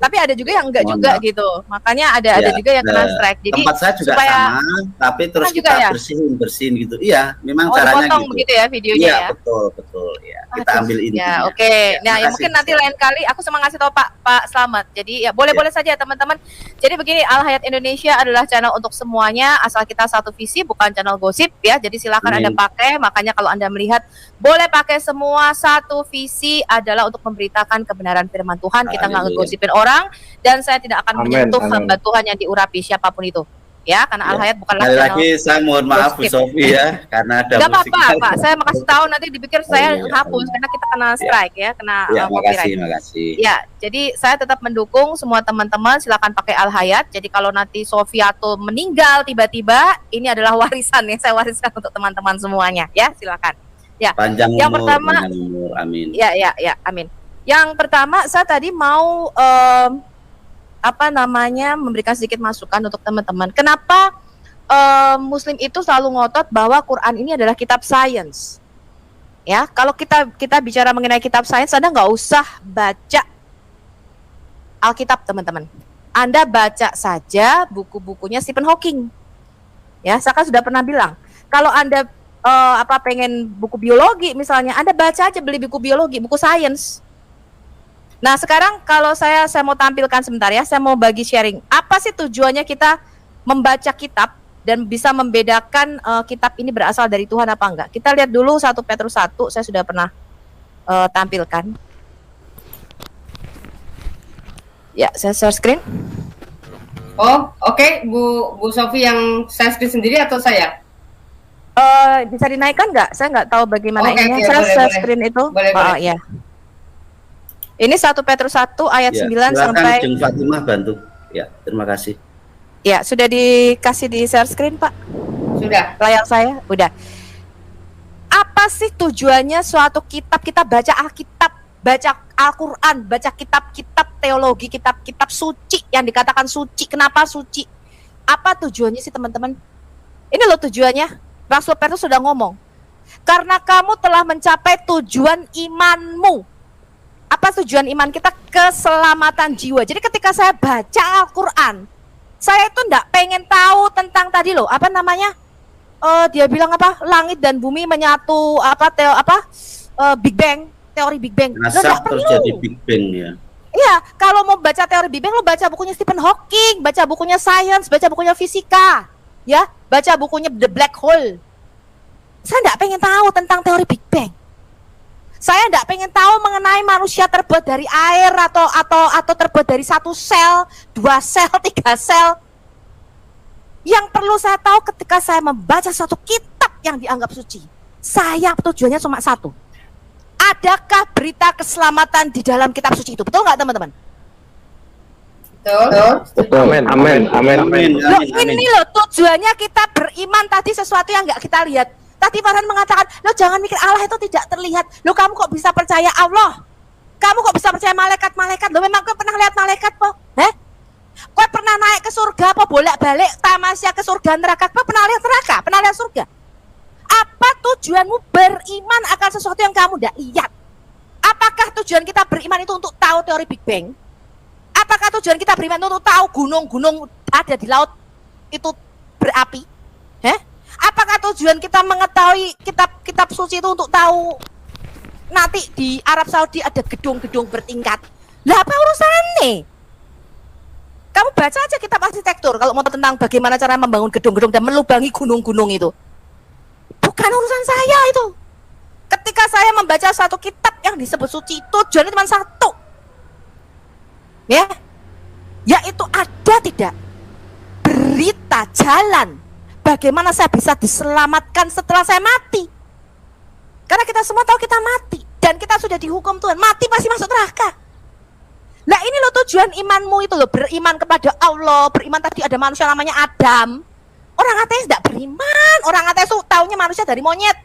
[SPEAKER 6] tapi ada juga yang enggak juga gitu. Makanya ada juga yang kena strike. Jadi
[SPEAKER 3] tempat saya juga sama, tapi terus kita bersihin gitu. Iya, memang caranya gitu.
[SPEAKER 6] Begitu ya videonya ya.
[SPEAKER 3] Iya, betul ya. Kita ambil intinya.
[SPEAKER 6] Oke. Nah, ya mungkin nanti lain kali aku cuma ngasih tahu Pak Slamet. Jadi ya boleh-boleh saja teman-teman. Jadi begini, Al Hayat Indonesia adalah channel untuk semuanya, asal kita satu visi, bukan channel gosip ya. Jadi silakan Anda pakai. Makanya kalau Anda melihat boleh pakai semua, satu visi adalah untuk memberitakan kebenaran firman Tuhan, kita nggak
[SPEAKER 3] Haleluya.
[SPEAKER 6] ngegosipin orang, dan saya tidak akan
[SPEAKER 2] Amin,
[SPEAKER 6] menyentuh
[SPEAKER 2] amin.
[SPEAKER 6] hamba Tuhan yang diurapi siapapun itu. Ya, karena
[SPEAKER 3] Ya.
[SPEAKER 6] Al-Hayat bukanlah
[SPEAKER 3] Sekali
[SPEAKER 6] channel.
[SPEAKER 3] lagi saya mohon maaf Bu
[SPEAKER 6] Gosip.
[SPEAKER 3] Sofi ya, karena ada
[SPEAKER 6] Gak
[SPEAKER 3] musik.
[SPEAKER 6] apa-apa, Pak. Saya mau kasih tahu nanti dipikir saya
[SPEAKER 3] iya.
[SPEAKER 6] hapus karena kita kena strike ya, kena
[SPEAKER 3] Ya,
[SPEAKER 6] copyright.
[SPEAKER 3] makasih.
[SPEAKER 6] Ya, jadi saya tetap mendukung semua teman-teman, silakan pakai Al-Hayat. Jadi kalau nanti Sofiato meninggal tiba-tiba, ini adalah warisan ya, saya wariskan untuk teman-teman semuanya ya, silakan. Ya.
[SPEAKER 3] Panjang
[SPEAKER 6] Yang
[SPEAKER 3] umur,
[SPEAKER 6] pertama-
[SPEAKER 3] panjang umur, amin.
[SPEAKER 6] Ya, amin. Yang pertama saya tadi mau memberikan sedikit masukan untuk teman-teman. Kenapa Muslim itu selalu ngotot bahwa Quran ini adalah kitab sains? Ya, kalau kita bicara mengenai kitab sains, Anda nggak usah baca Alkitab, teman-teman. Anda baca saja buku-bukunya Stephen Hawking. Ya, saya kan sudah pernah bilang, kalau Anda pengen buku biologi misalnya, Anda baca aja, beli buku biologi, buku sains. Nah, sekarang kalau saya mau tampilkan sebentar ya, saya mau bagi sharing. Apa sih tujuannya kita membaca kitab dan bisa membedakan kitab ini berasal dari Tuhan apa enggak? Kita lihat dulu 1 Petrus 1, saya sudah pernah tampilkan. Ya, saya share screen.
[SPEAKER 5] Oh, oke, Bu Sofi yang saya screen sendiri atau saya?
[SPEAKER 6] Bisa dinaikkan nggak? Saya nggak tahu bagaimana
[SPEAKER 5] Oke,
[SPEAKER 6] ininya.
[SPEAKER 5] oke,
[SPEAKER 6] Saya
[SPEAKER 5] boleh,
[SPEAKER 6] share
[SPEAKER 5] boleh.
[SPEAKER 6] screen itu.
[SPEAKER 5] Boleh, boleh.
[SPEAKER 6] Ya. Ini 1 Petrus 1 ayat
[SPEAKER 3] Ya,
[SPEAKER 6] 9
[SPEAKER 3] silakan
[SPEAKER 6] sampai
[SPEAKER 3] Jeng Fatimah bantu. Ya, terima kasih.
[SPEAKER 6] ya, sudah dikasih di share screen, Pak.
[SPEAKER 5] Sudah.
[SPEAKER 6] Layar saya udah. Apa sih tujuannya suatu kitab? Kita baca Alkitab, baca Al-Quran, baca kitab-kitab teologi, kitab-kitab suci yang dikatakan suci. Kenapa suci? Apa tujuannya sih, teman-teman? Ini loh tujuannya. Rasul Petrus sudah ngomong, karena kamu telah mencapai tujuan imanmu. Apa tujuan iman kita? Keselamatan jiwa. Jadi ketika saya baca Al-Quran, saya itu enggak pengen tahu tentang tadi loh, apa namanya? Dia bilang apa? Langit dan bumi menyatu, Big Bang, teori Big Bang. Lo
[SPEAKER 3] Nasab
[SPEAKER 6] nggak
[SPEAKER 3] terus
[SPEAKER 6] perlu.
[SPEAKER 3] jadi Big Bang ya.
[SPEAKER 6] Iya, kalau mau baca teori Big Bang, lo baca bukunya Stephen Hawking, baca bukunya Science, baca bukunya Fisika, ya, baca bukunya The Black Hole. Saya enggak pengen tahu tentang teori Big Bang. Saya enggak pengen tahu mengenai manusia terbuat dari air atau terbuat dari 1 sel, 2 sel, 3 sel. Yang perlu saya tahu ketika saya membaca suatu kitab yang dianggap suci, saya tujuannya cuma satu. Adakah berita keselamatan di dalam kitab suci itu? Betul nggak, teman-teman?
[SPEAKER 5] Betul.
[SPEAKER 2] Amin, amin, amin, amin.
[SPEAKER 6] Loh, ini loh tujuannya kita beriman tadi sesuatu yang nggak kita lihat. Tadi Farhan mengatakan, lo jangan mikir Allah itu tidak terlihat. Lo kamu kok bisa percaya Allah? Kamu kok bisa percaya malaikat-malaikat? Lo memang kau pernah lihat malaikat, po? Kau pernah naik ke surga, po? Bolak-balik tamasya ke surga neraka? Kau pernah lihat neraka? Pernah lihat surga? Apa tujuanmu beriman akan sesuatu yang kamu tidak lihat? Apakah tujuan kita beriman itu untuk tahu teori Big Bang? Apakah tujuan kita beriman untuk tahu gunung-gunung ada di laut itu berapi? Apakah tujuan kita mengetahui kitab suci itu untuk tahu nanti di Arab Saudi ada gedung-gedung bertingkat? Lah apa urusannya? Kamu baca aja kitab arsitektur kalau mau tentang bagaimana cara membangun gedung-gedung dan melubangi gunung-gunung itu. Bukan urusan saya itu. Ketika saya membaca satu kitab yang disebut suci, tujuannya cuma satu. Ya. Yaitu ada tidak berita jalan bagaimana saya bisa diselamatkan setelah saya mati. Karena kita semua tahu kita mati dan kita sudah dihukum Tuhan, mati pasti masuk neraka. Nah ini loh tujuan imanmu itu loh, beriman kepada Allah, beriman tadi ada manusia namanya Adam. Orang ateis tidak beriman, orang ateis itu taunya manusia dari monyet.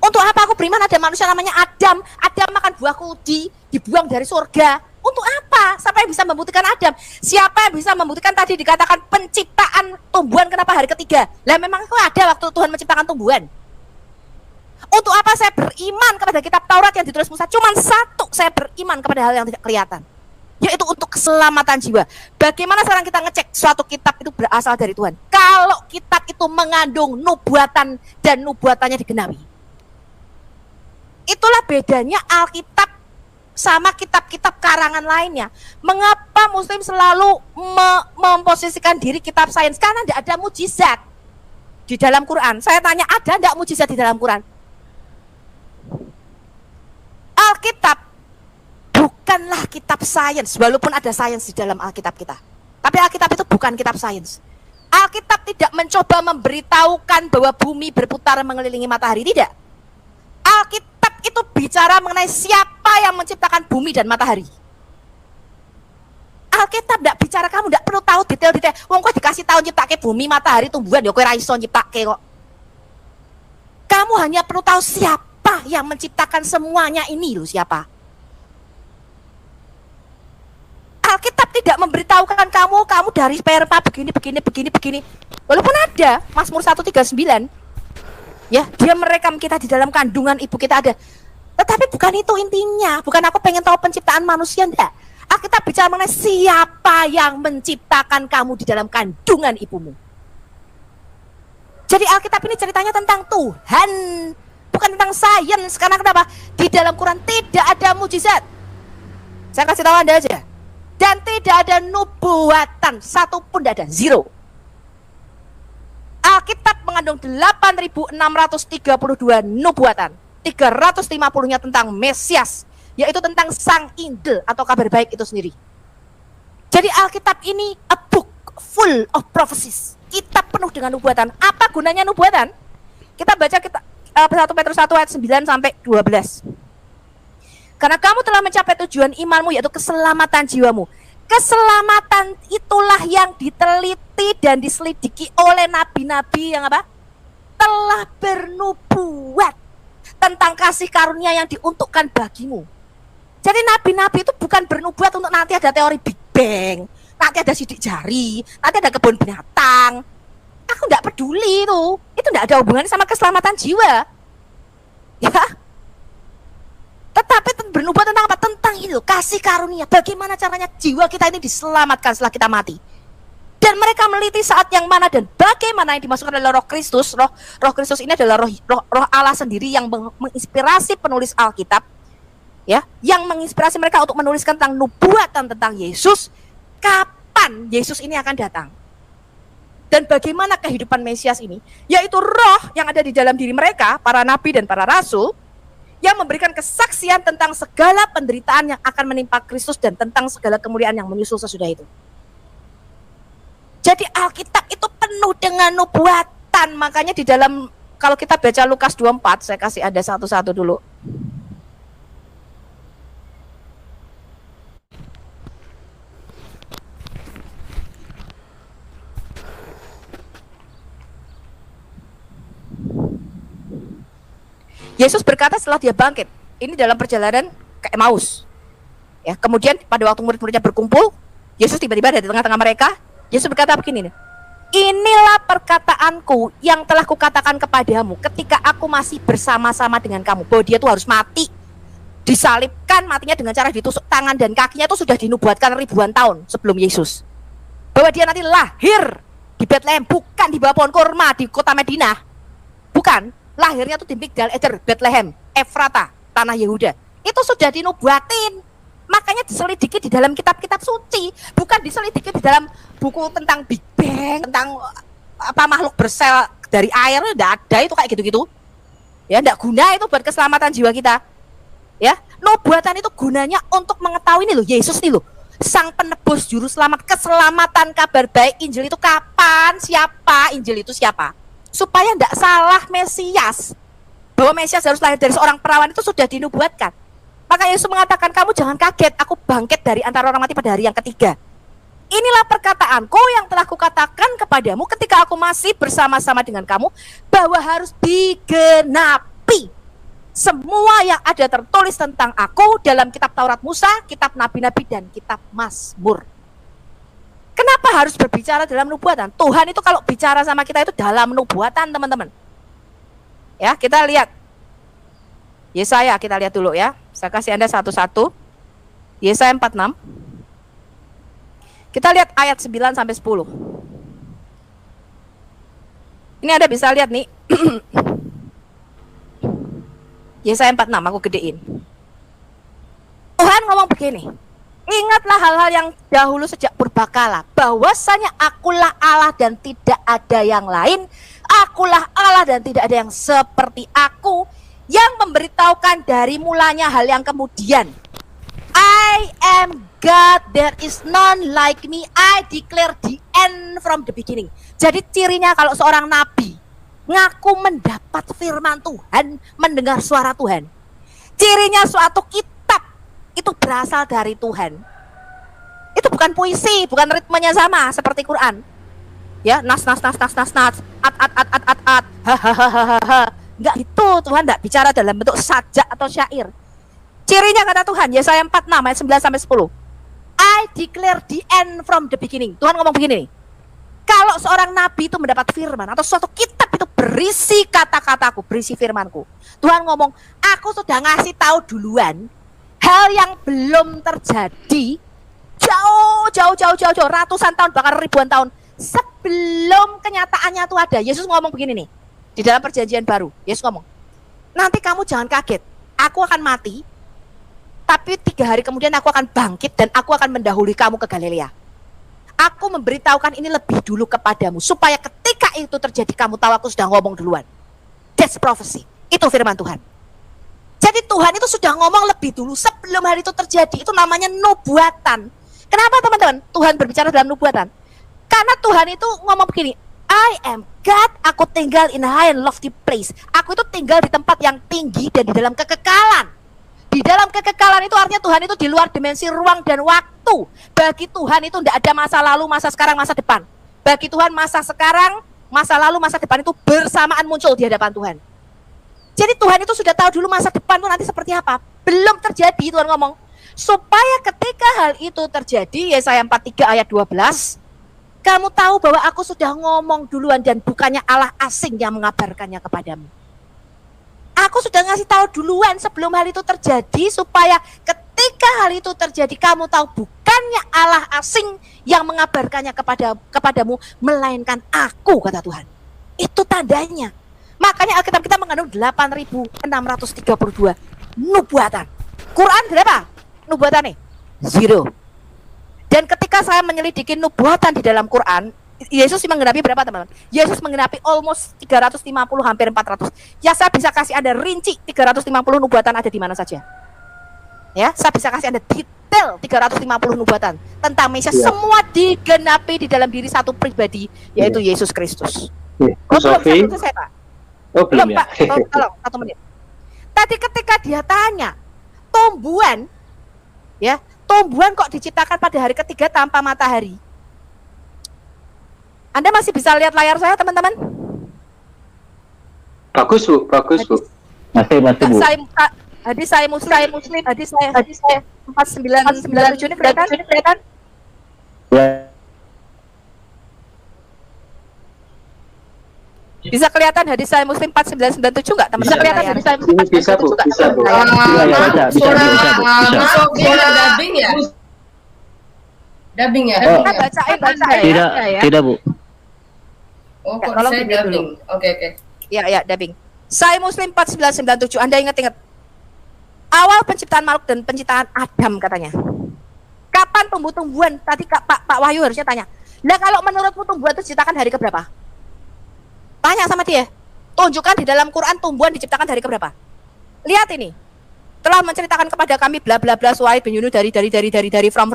[SPEAKER 6] Untuk apa aku beriman ada manusia namanya Adam? Adam makan buah kudi, dibuang dari surga. Untuk apa? Siapa yang bisa membuktikan Adam? Siapa yang bisa membuktikan tadi dikatakan penciptaan tumbuhan kenapa hari ketiga? Lah memang itu ada waktu Tuhan menciptakan tumbuhan. Untuk apa saya beriman kepada kitab Taurat yang ditulis Musa? Cuman satu, saya beriman kepada hal yang tidak kelihatan, yaitu untuk keselamatan jiwa. Bagaimana sekarang kita ngecek suatu kitab itu berasal dari Tuhan? Kalau kitab itu mengandung nubuatan dan nubuatannya digenapi. Itulah bedanya Alkitab sama kitab-kitab karangan lainnya. Mengapa Muslim selalu memposisikan diri kitab sains? Karena tidak ada mujizat di dalam Quran. Saya tanya, ada tidak mujizat di dalam Quran? Alkitab bukanlah kitab sains, walaupun ada sains di dalam Alkitab kita. Tapi Alkitab itu bukan kitab sains. Alkitab tidak mencoba memberitahukan bahwa bumi berputar mengelilingi matahari, tidak. Alkitab itu bicara mengenai siapa yang menciptakan bumi dan matahari. Alkitab tidak bicara, kamu tidak perlu tahu detail-detail. Wong kok dikasih tahu nyiptake bumi, matahari, tumbuhan, ya kowe ra iso nyiptake kok. Kamu hanya perlu tahu siapa yang menciptakan semuanya ini loh, siapa. Alkitab tidak memberitahukan kamu dari sperma begini. Walaupun ada Mazmur 139. Ya, dia merekam kita di dalam kandungan ibu kita ada. Tetapi bukan itu intinya, bukan aku pengen tahu penciptaan manusia, enggak. Alkitab bicara mengenai siapa yang menciptakan kamu di dalam kandungan ibumu. Jadi Alkitab ini ceritanya tentang Tuhan, bukan tentang sains. Karena kenapa? Di dalam Quran tidak ada mujizat. Saya kasih tahu Anda aja. Dan tidak ada nubuatan, satupun tidak ada, zero. Alkitab mengandung 8.632 nubuatan. 350-nya tentang Mesias, yaitu tentang Sang Injil atau kabar baik itu sendiri. Jadi Alkitab ini a book full of prophecies. Kitab penuh dengan nubuatan. Apa gunanya nubuatan? Kita baca 1 Petrus 1 ayat 9 sampai 12. Karena kamu telah mencapai tujuan imanmu, yaitu keselamatan jiwamu. Keselamatan itulah yang diteliti dan diselidiki oleh nabi-nabi yang apa? Telah bernubuat tentang kasih karunia yang diuntukkan bagimu. Jadi nabi-nabi itu bukan bernubuat untuk nanti ada teori Big Bang, nanti ada sidik jari, nanti ada kebun binatang. Aku enggak peduli itu. Itu enggak ada hubungannya sama keselamatan jiwa. Ya. Tetapi bernubuat tentang apa? Tentang itu, kasih karunia. Bagaimana caranya jiwa kita ini diselamatkan setelah kita mati. Dan mereka meliti saat yang mana dan bagaimana yang dimasukkan oleh Roh Kristus. Roh Kristus ini adalah roh Allah sendiri yang menginspirasi penulis Alkitab, ya, yang menginspirasi mereka untuk menuliskan tentang nubuatan tentang Yesus. Kapan Yesus ini akan datang? Dan bagaimana kehidupan Mesias ini, yaitu roh yang ada di dalam diri mereka, para nabi dan para rasul, yang memberikan kesaksian tentang segala penderitaan yang akan menimpa Kristus dan tentang segala kemuliaan yang menyusul sesudah itu. Jadi Alkitab itu penuh dengan nubuatan. Makanya di dalam, kalau kita baca Lukas 24, saya kasih ada satu-satu dulu. Yesus berkata setelah dia bangkit, ini dalam perjalanan ke Emmaus. Ya, kemudian pada waktu murid-muridnya berkumpul, Yesus tiba-tiba ada di tengah-tengah mereka. Yesus berkata begini, inilah perkataanku yang telah kukatakan kepadamu ketika aku masih bersama-sama dengan kamu. Bahwa dia tuh harus mati, disalibkan, matinya dengan cara ditusuk tangan dan kakinya itu sudah dinubuatkan ribuan tahun sebelum Yesus. Bahwa dia nanti lahir di Bethlehem, bukan di bawah pohon kurma di kota Madinah. Bukan, lahirnya tuh di Migdal Eder, Bethlehem, Efrata, tanah Yehuda. Itu sudah dinubuatin. Makanya diselidiki di dalam kitab-kitab suci, bukan diselidiki di dalam buku tentang Big Bang, tentang apa makhluk bersel dari air. Enggak ada itu kayak gitu-gitu. Ya, enggak guna itu buat keselamatan jiwa kita. Ya, nubuatan itu gunanya untuk mengetahui nih loh, Yesus nih loh, Sang Penebus Juru Selamat, keselamatan kabar baik Injil itu kapan, siapa, Injil itu siapa. Supaya enggak salah Mesias. Bahwa Mesias harus lahir dari seorang perawan itu sudah dinubuatkan. Maka Yesus mengatakan, kamu jangan kaget, aku bangkit dari antara orang mati pada hari yang ketiga. Inilah perkataanku yang telah kukatakan kepadamu ketika aku masih bersama-sama dengan kamu, bahwa harus digenapi semua yang ada tertulis tentang aku dalam kitab Taurat Musa, kitab Nabi-Nabi, dan kitab Mazmur. Kenapa harus berbicara dalam nubuatan? Tuhan itu kalau bicara sama kita itu dalam nubuatan, teman-teman. Ya, kita lihat. Yesaya, kita lihat dulu ya. Saya kasih Anda satu-satu. Yesaya 46. Kita lihat ayat 9 sampai 10. Ini Anda bisa lihat nih. Yesaya 46, aku gedein. Tuhan ngomong begini. Ingatlah hal-hal yang dahulu sejak purbakala, bahwasanya akulah Allah dan tidak ada yang lain. Akulah Allah dan tidak ada yang seperti aku,
[SPEAKER 7] yang memberitahukan dari mulanya hal yang kemudian. I am God, there is none like me, I declare the end from the beginning. Jadi cirinya kalau seorang nabi ngaku mendapat firman Tuhan, mendengar suara Tuhan, cirinya suatu kitab itu berasal dari Tuhan. Itu bukan puisi, bukan ritmenya sama seperti Quran. Ya, nas, at, hahaha. Enggak itu, Tuhan enggak bicara dalam bentuk sajak atau syair. Cirinya kata Tuhan, Yesaya 46 ayat 9 sampai 10. I declare the end from the beginning. Tuhan ngomong begini nih. Kalau seorang nabi itu mendapat firman atau suatu kitab itu berisi kata-kataku, berisi firmanku, Tuhan ngomong, aku sudah ngasih tahu duluan hal yang belum terjadi jauh, ratusan tahun bahkan ribuan tahun sebelum kenyataannya itu ada. Yesus ngomong begini nih di dalam perjanjian baru. Yesus ngomong, nanti kamu jangan kaget, aku akan mati, tapi 3 hari kemudian aku akan bangkit dan aku akan mendahului kamu ke Galilea. Aku memberitahukan ini lebih dulu kepadamu supaya ketika itu terjadi kamu tahu aku sudah ngomong duluan. That's prophecy. Itu firman Tuhan. Jadi Tuhan itu sudah ngomong lebih dulu sebelum hal itu terjadi. Itu namanya nubuatan. Kenapa teman-teman Tuhan berbicara dalam nubuatan? Karena Tuhan itu ngomong begini, I am God, aku tinggal in a high and lofty place. Aku itu tinggal di tempat yang tinggi dan di dalam kekekalan. Di dalam kekekalan itu artinya Tuhan itu di luar dimensi ruang dan waktu. Bagi Tuhan itu tidak ada masa lalu, masa sekarang, masa depan. Bagi Tuhan masa sekarang, masa lalu, masa depan itu bersamaan muncul di hadapan Tuhan. Jadi Tuhan itu sudah tahu dulu masa depan itu nanti seperti apa. Belum terjadi, Tuhan ngomong. Supaya ketika hal itu terjadi, Yesaya 43 ayat 12, kamu tahu bahwa aku sudah ngomong duluan dan bukannya Allah asing yang mengabarkannya kepadamu. Aku sudah ngasih tahu duluan sebelum hal itu terjadi supaya ketika hal itu terjadi kamu tahu bukannya Allah asing yang mengabarkannya kepadamu melainkan aku, kata Tuhan. Itu tandanya. Makanya Alkitab kita mengandung 8.632 nubuatan. Quran berapa nubuatannya? 0. Dan ketika saya menyelidiki nubuatan di dalam Quran, Yesus menggenapi berapa teman-teman? Yesus menggenapi almost 350, hampir 400. Ya saya bisa kasih Anda rinci 350 nubuatan ada di mana saja. Ya, saya bisa kasih Anda detail 350 nubuatan tentang Mesias, semua digenapi di dalam diri satu pribadi, yaitu Yesus Kristus. Belum selesai, Pak. Belum, Pak. Tolong 1 menit. Tadi ketika dia tanya, tumbuhan kok diciptakan pada hari ketiga tanpa matahari? Anda masih bisa lihat layar saya, teman-teman?
[SPEAKER 2] Bagus, Bu.
[SPEAKER 4] Masih, Bu.
[SPEAKER 7] Hadis saya Muslim 4997 ini kelihatan?
[SPEAKER 4] Ya.
[SPEAKER 7] Bisa kelihatan hadis saya Muslim 4997 enggak, teman-teman? Bisa kelihatan hadis saya Muslim 4997
[SPEAKER 2] Bisa, Bu.
[SPEAKER 5] Suara dubbing ya? Dubbing ya?
[SPEAKER 7] Bacain.
[SPEAKER 4] Tidak, Bu.
[SPEAKER 5] Oh, kok
[SPEAKER 7] Tolong
[SPEAKER 5] saya
[SPEAKER 7] di-mute
[SPEAKER 5] dubbing. Oke.
[SPEAKER 7] Ya, dubbing. Saya Muslim 4997. Anda ingat-ingat. Awal penciptaan makhluk dan penciptaan Adam katanya. Kapan tumbuh-tumbuhan? Tadi Pak Wahyu harusnya tanya. Nah, kalau menurutmu tumbuhan itu diciptakan hari keberapa? Tanya sama dia. Tunjukkan di dalam Quran tumbuhan diciptakan hari keberapa? Lihat ini. Telah menceritakan kepada kami bla bla bla Suhaib bin Yunus dari from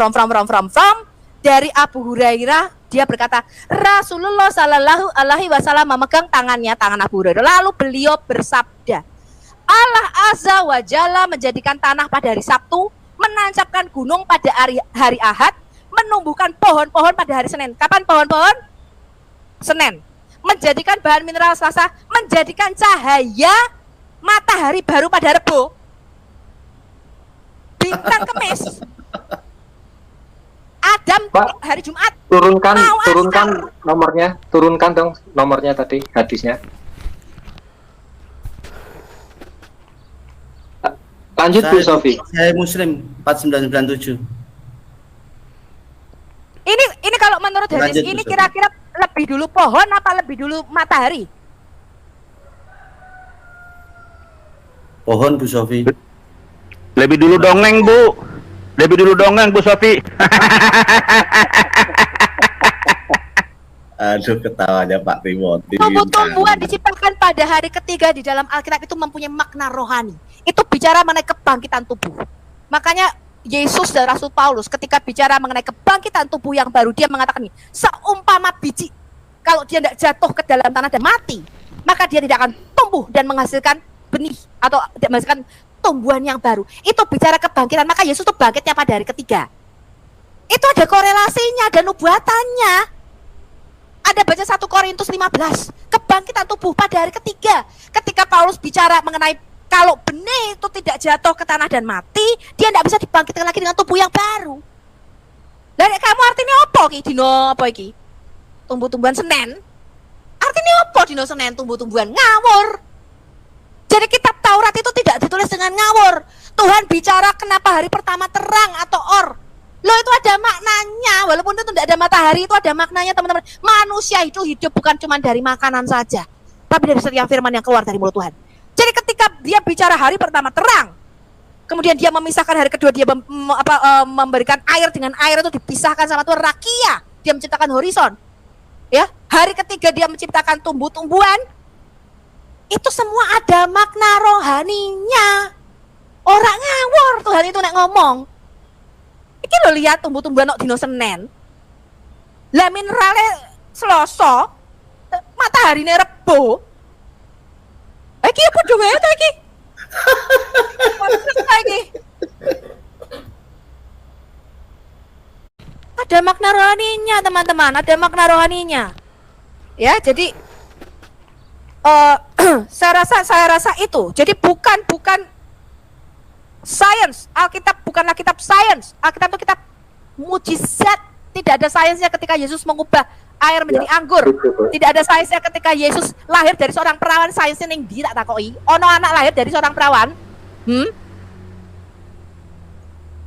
[SPEAKER 7] dari Abu Hurairah, dia berkata Rasulullah Shallallahu Alaihi Wasallam memegang tangan Abu Hurairah, lalu beliau bersabda, Allah Azza wa Jalla menjadikan tanah pada hari Sabtu, menancapkan gunung pada hari Ahad, menumbuhkan pohon-pohon pada hari Senin. Kapan pohon-pohon? Senin. Menjadikan bahan mineral Selasa, menjadikan cahaya matahari baru pada Rebo, bintang Kemis, Adam
[SPEAKER 2] Pak,
[SPEAKER 7] hari Jumat.
[SPEAKER 2] Turunkan nomornya, turunkan dong nomornya tadi hadisnya. Lanjut Bu Sofi.
[SPEAKER 3] Saya Muslim 4997.
[SPEAKER 7] Ini kalau menurut hadis
[SPEAKER 3] Lanjut,
[SPEAKER 7] ini
[SPEAKER 3] Bu,
[SPEAKER 7] kira-kira lebih dulu pohon apa lebih dulu matahari?
[SPEAKER 3] Pohon, Bu Sofi.
[SPEAKER 8] Lebih dulu dongeng, Bu. Lebih dulu dongeng, Bu Sofi.
[SPEAKER 3] Aduh, ketawanya Pak Timothy.
[SPEAKER 7] Tumbuh-tumbuhan diciptakan pada hari ketiga di dalam Alkitab itu mempunyai makna rohani. Itu bicara mengenai kebangkitan tubuh. Makanya Yesus dan Rasul Paulus ketika bicara mengenai kebangkitan tubuh yang baru, dia mengatakan ini, seumpama biji, kalau dia tidak jatuh ke dalam tanah dan mati, maka dia tidak akan tumbuh dan menghasilkan benih atau menghasilkan tumbuhan yang baru. Itu bicara kebangkitan, maka Yesus itu bangkitnya pada hari ketiga. Itu ada korelasinya dan nubuatannya. Ada baca 1 Korintus 15, kebangkitan tubuh pada hari ketiga. Ketika Paulus bicara mengenai kalau benih itu tidak jatuh ke tanah dan mati, dia tidak bisa dibangkitkan lagi dengan tubuh yang baru. Dan kamu artinya apa ki dino apa iki? Tumbuh-tumbuhan Senen. Artinya apa dino Senen tumbuh-tumbuhan ngawur? Jadi kitab Taurat itu tidak ditulis dengan ngawur. Tuhan bicara kenapa hari pertama terang atau or. Loh, itu ada maknanya, walaupun itu tidak ada matahari, itu ada maknanya teman-teman. Manusia itu hidup bukan cuma dari makanan saja, tapi dari setiap firman yang keluar dari mulut Tuhan. Jadi ketika dia bicara hari pertama terang, kemudian dia memisahkan hari kedua, dia memberikan air dengan air itu dipisahkan sama Tuhan, rakia, dia menciptakan horizon. Ya, hari ketiga dia menciptakan tumbuh-tumbuhan. Itu semua ada makna rohaninya. Orang ngawur Tuhan itu nek ngomong. Iki lo lihat tumbuh-tumbuhan dino Senen. Lah minerale Selasa, matahari Rebo. Iki apa dong ya iki? Lagi. Ada makna rohaninya, teman-teman, ada makna rohaninya. Ya, jadi saya rasa itu. Jadi bukan sains, Alkitab bukanlah kitab sains. Alkitab itu kitab mujizat. Tidak ada sainsnya ketika Yesus mengubah air menjadi anggur. Tidak ada sainsnya ketika Yesus lahir dari seorang perawan. Sainsnya ning ndi tak takoki. Ono anak lahir dari seorang perawan?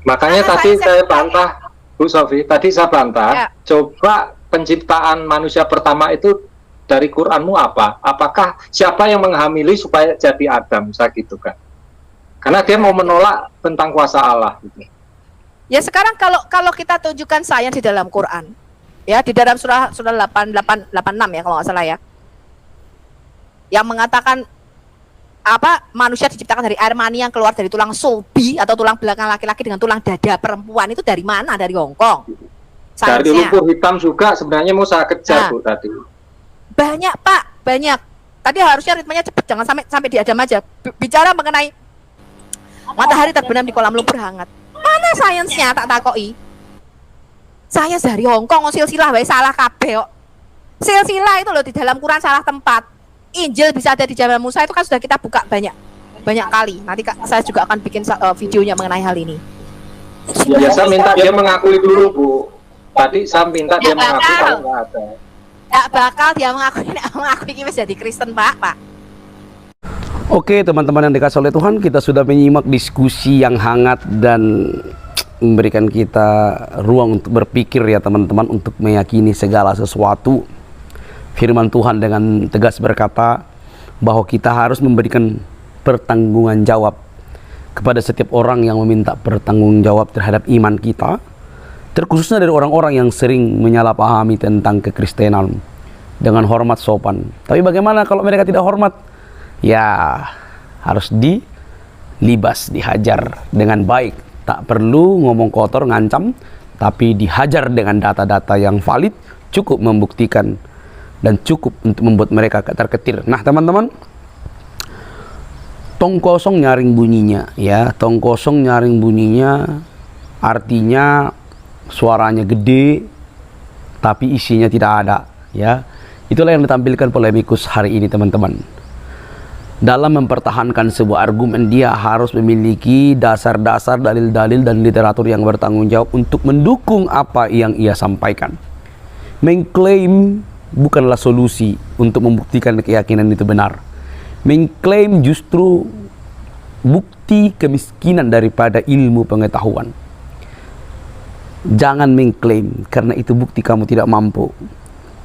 [SPEAKER 2] Makanya tadi saya bantah, Bu Sofi. Tadi saya bantah. Ya. Coba penciptaan manusia pertama itu dari Quranmu apa? Apakah siapa yang menghamili supaya jadi Adam? Saya gitu kan. Karena dia mau menolak tentang kuasa Allah. Gitu.
[SPEAKER 7] Ya sekarang kalau kita tunjukkan sains di dalam Quran, ya di dalam surah 86 ya kalau nggak salah ya, yang mengatakan apa manusia diciptakan dari air mani yang keluar dari tulang sulbi atau tulang belakang laki-laki dengan tulang dada perempuan, itu dari mana? Dari Hongkong.
[SPEAKER 2] Dari lumpur hitam juga sebenarnya mau saya kejar Bu tadi.
[SPEAKER 7] Banyak Pak, banyak. Tadi harusnya ritmenya cepat, jangan sampai diadam aja. Bicara mengenai matahari terbenam di kolam lumpur hangat. Mana sainsnya tak takoki? Sains dari Hongkong, silsilah wae salah kabeh kok. Silsilah itu loh di dalam Quran salah tempat. Injil bisa ada di zaman Musa itu kan sudah kita buka banyak kali. Nanti saya juga akan bikin videonya mengenai hal ini.
[SPEAKER 2] Ya, saya minta dia mengakui dulu Bu. Tadi saya minta dia mengakui kalau nggak ada.
[SPEAKER 7] Nggak bakal dia mengakui ini jadi Kristen Pak.
[SPEAKER 1] Oke teman-teman yang dikasih oleh Tuhan, kita sudah menyimak diskusi yang hangat dan memberikan kita ruang untuk berpikir ya teman-teman, untuk meyakini segala sesuatu. Firman Tuhan dengan tegas berkata bahwa kita harus memberikan pertanggungan jawab kepada setiap orang yang meminta pertanggung jawab terhadap iman kita, terkhususnya dari orang-orang yang sering menyalahpahami tentang kekristenan dengan hormat sopan. Tapi bagaimana kalau mereka tidak hormat? Ya harus dilibas, dihajar dengan baik. Tak perlu ngomong kotor, ngancam, tapi dihajar dengan data-data yang valid, cukup membuktikan dan cukup untuk membuat mereka ketar-ketir. Nah teman-teman, tong kosong nyaring bunyinya, ya, tong kosong nyaring bunyinya artinya suaranya gede tapi isinya tidak ada, ya. Itulah yang ditampilkan polemikus hari ini teman-teman. Dalam mempertahankan sebuah argumen, dia harus memiliki dasar-dasar, dalil-dalil dan literatur yang bertanggung jawab untuk mendukung apa yang ia sampaikan. Mengklaim bukanlah solusi untuk membuktikan keyakinan itu benar. Mengklaim justru bukti kemiskinan daripada ilmu pengetahuan. Jangan mengklaim karena itu bukti kamu tidak mampu.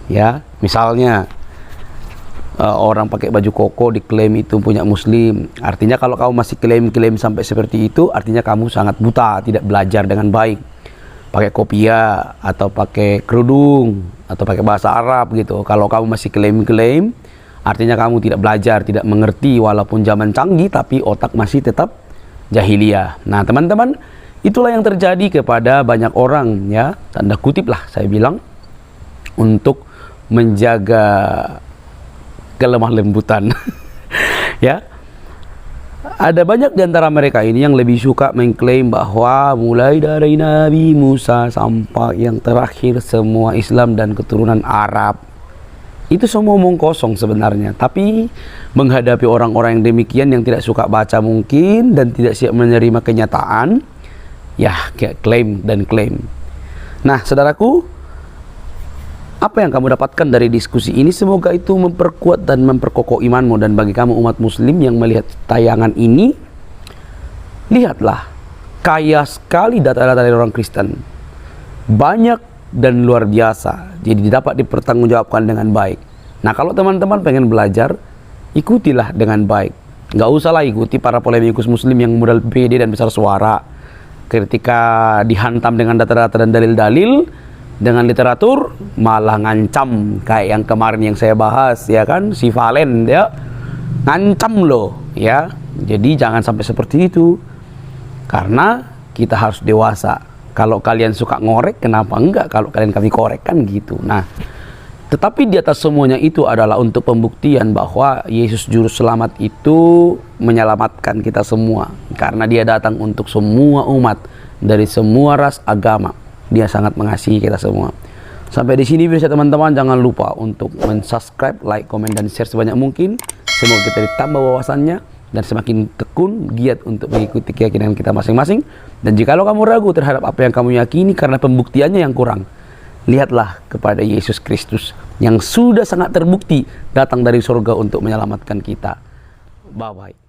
[SPEAKER 1] Ya, misalnya orang pakai baju koko diklaim itu punya muslim. Artinya kalau kamu masih klaim-klaim sampai seperti itu, artinya kamu sangat buta, tidak belajar dengan baik. pakai kopiah atau pakai kerudung atau pakai bahasa Arab gitu. Kalau kamu masih klaim-klaim, artinya kamu tidak belajar, tidak mengerti walaupun zaman canggih tapi otak masih tetap jahiliyah. Nah, teman-teman, itulah yang terjadi kepada banyak orang ya, tanda kutip lah saya bilang, untuk menjaga kelemah lembutan. Ya. Ada banyak di antara mereka ini yang lebih suka mengklaim bahwa mulai dari Nabi Musa sampai yang terakhir semua Islam dan keturunan Arab. Itu semua omong kosong sebenarnya. Tapi menghadapi orang-orang yang demikian yang tidak suka baca mungkin dan tidak siap menerima kenyataan, ya kayak klaim dan klaim. Nah, saudaraku, apa yang kamu dapatkan dari diskusi ini, semoga itu memperkuat dan memperkokoh imanmu. Dan bagi kamu umat muslim yang melihat tayangan ini, lihatlah, kaya sekali data-data dari orang Kristen, banyak dan luar biasa, jadi dapat dipertanggungjawabkan dengan baik. Nah, kalau teman-teman pengen belajar, ikutilah dengan baik. Nggak usahlah ikuti para polemikus muslim yang modal pede dan besar suara. Ketika dihantam dengan data-data dan dalil-dalil, dengan literatur malah ngancam, kayak yang kemarin yang saya bahas ya kan, si Valen ya ngancam loh ya. Jadi jangan sampai seperti itu, karena kita harus dewasa. Kalau kalian suka ngorek, kenapa enggak kalau kalian kami korek kan gitu. Nah, tetapi di atas semuanya itu adalah untuk pembuktian bahwa Yesus Juru Selamat itu menyelamatkan kita semua, karena dia datang untuk semua umat dari semua ras agama. Dia sangat mengasihi kita semua. Sampai di sini bisa teman-teman, jangan lupa untuk subscribe, like, komen, dan share sebanyak mungkin. Semoga kita ditambah wawasannya dan semakin tekun, giat untuk mengikuti keyakinan kita masing-masing. Dan jikalau kamu ragu terhadap apa yang kamu yakini karena pembuktiannya yang kurang, lihatlah kepada Yesus Kristus yang sudah sangat terbukti datang dari surga untuk menyelamatkan kita. Bye-bye.